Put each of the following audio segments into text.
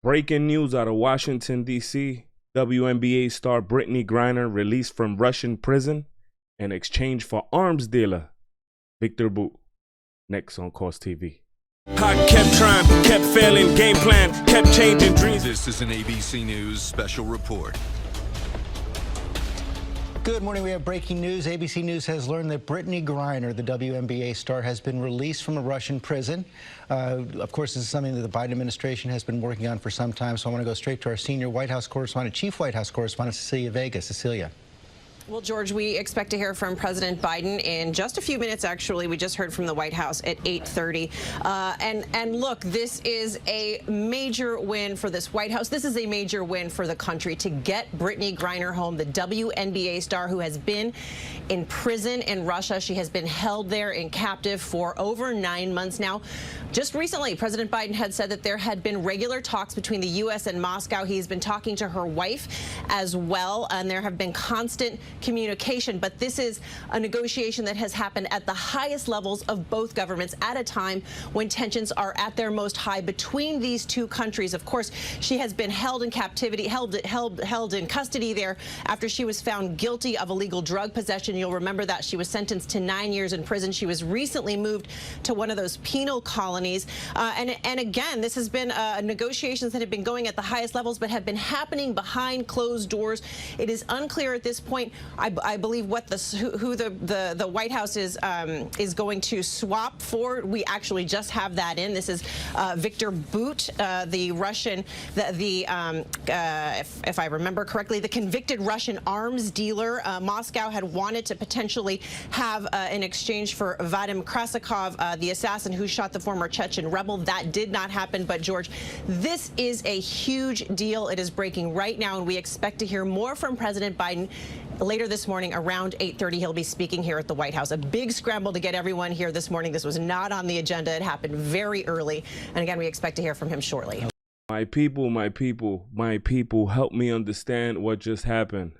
Breaking news out of Washington, D.C. WNBA star Brittney Griner released from Russian prison in exchange for arms dealer Victor Bout. Next on Course TV. I kept trying, kept failing, game plan, kept changing dreams. This is an ABC News special report. Good morning. We have breaking news. ABC News has learned that Brittney Griner, the WNBA star, has been released from a Russian prison. Of course, this is something that the Biden administration has been working on for some time. So I want to go straight to our senior White House correspondent, Chief White House correspondent, Cecilia Vega. Cecilia. Well, George, we expect to hear from President Biden in just a few minutes, actually. We just heard from the White House at 8:30. And look, this is a major win for this White House. This is a major win for the country to get Brittney Griner home, the WNBA star who has been in prison in Russia. She has been held there in captive for over 9 months now. Just recently, President Biden had said that there had been regular talks between the U.S. and Moscow. He's been talking to her wife as well, and there have been constant communication. But this is a negotiation that has happened at the highest levels of both governments at a time when tensions are at their most high between these two countries. Of course, she has been held in captivity, held in custody there after she was found guilty of illegal drug possession. You'll remember that she was sentenced to 9 years in prison. She was recently moved to one of those penal colonies. And again, this has been negotiations that have been going at the highest levels, but have been happening behind closed doors. It is unclear at this point, I believe, what who the White House is going to swap for. We actually just have that in. This is Victor Bout, the Russian, if I remember correctly, the convicted Russian arms dealer. Moscow had wanted to potentially have an exchange for Vadim Krasikov, the assassin who shot the former Chechen rebel. That did not happen. But George, this is a huge deal. It is breaking right now, and we expect to hear more from President Biden later this morning around 8:30. He'll be speaking here at the White House. A big scramble to get everyone here this morning. This was not on the agenda. It happened very early. And again, we expect to hear from him shortly. My people, help me understand what just happened.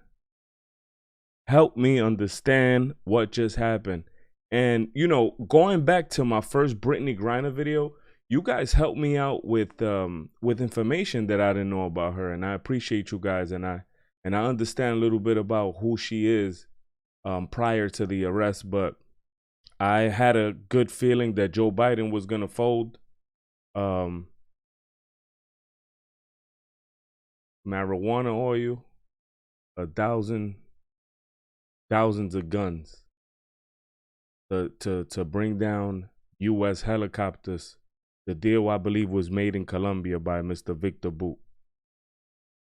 Help me understand what just happened. And, you know, going back to my first Brittney Griner video, you guys helped me out with information that I didn't know about her. And I appreciate you guys. And I understand a little bit about who she is prior to the arrest. But I had a good feeling that Joe Biden was going to fold. Marijuana oil, thousands of guns to bring down U.S. helicopters. The deal, I believe, was made in Colombia by Mr. Victor Bout.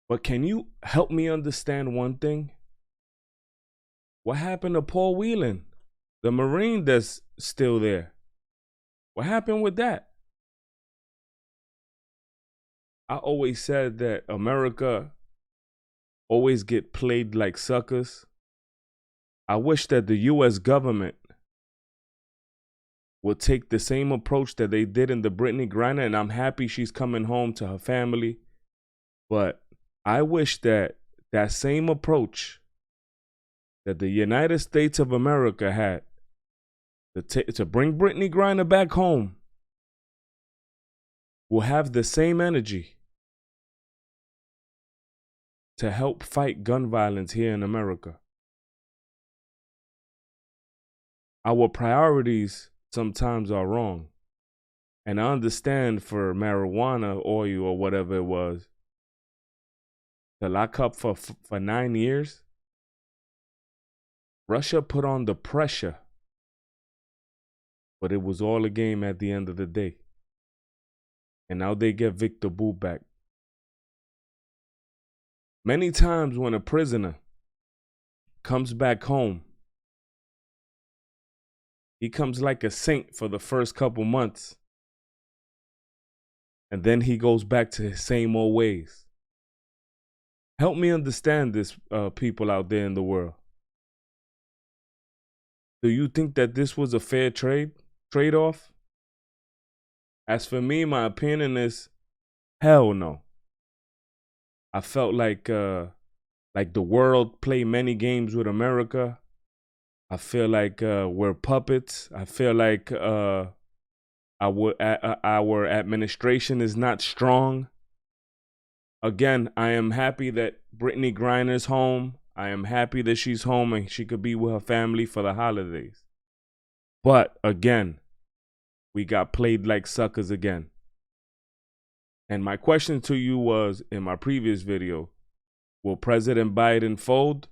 But can you help me understand one thing? What happened to Paul Whelan, the Marine that's still there? What happened with that? I always said that America always get played like suckers. I wish that the U.S. government would take the same approach that they did in the Brittney Griner, and I'm happy she's coming home to her family. But I wish that that same approach that the United States of America had to bring Brittney Griner back home will have the same energy to help fight gun violence here in America. Our priorities sometimes are wrong. And I understand for marijuana oil or whatever it was, to lock up for 9 years, Russia put on the pressure. But it was all a game at the end of the day. And now they get Victor Bout back. Many times when a prisoner comes back home, he comes like a saint for the first couple months. And then he goes back to his same old ways. Help me understand this, people out there in the world. Do you think that this was a fair trade-off? As for me, my opinion is hell no. I felt like the world played many games with America. I feel like we're puppets. I feel like our administration is not strong. Again, I am happy that Brittney Griner's home. I am happy that she's home and she could be with her family for the holidays. But again, we got played like suckers again. And my question to you was, in my previous video, will President Biden fold?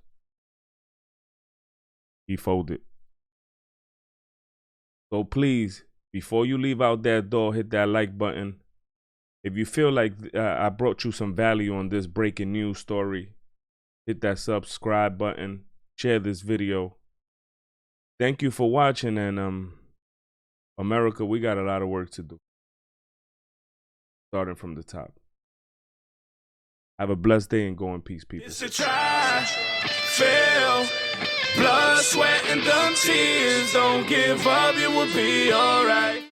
He folded. So please, before you leave out that door, hit that like button. If you feel like I brought you some value on this breaking news story, hit that subscribe button, share this video. Thank you for watching, and America, we got a lot of work to do. Starting from the top. Have a blessed day and go in peace, people. It's a try, fail, blood, sweat, and dumb tears. Don't give up, it will be alright.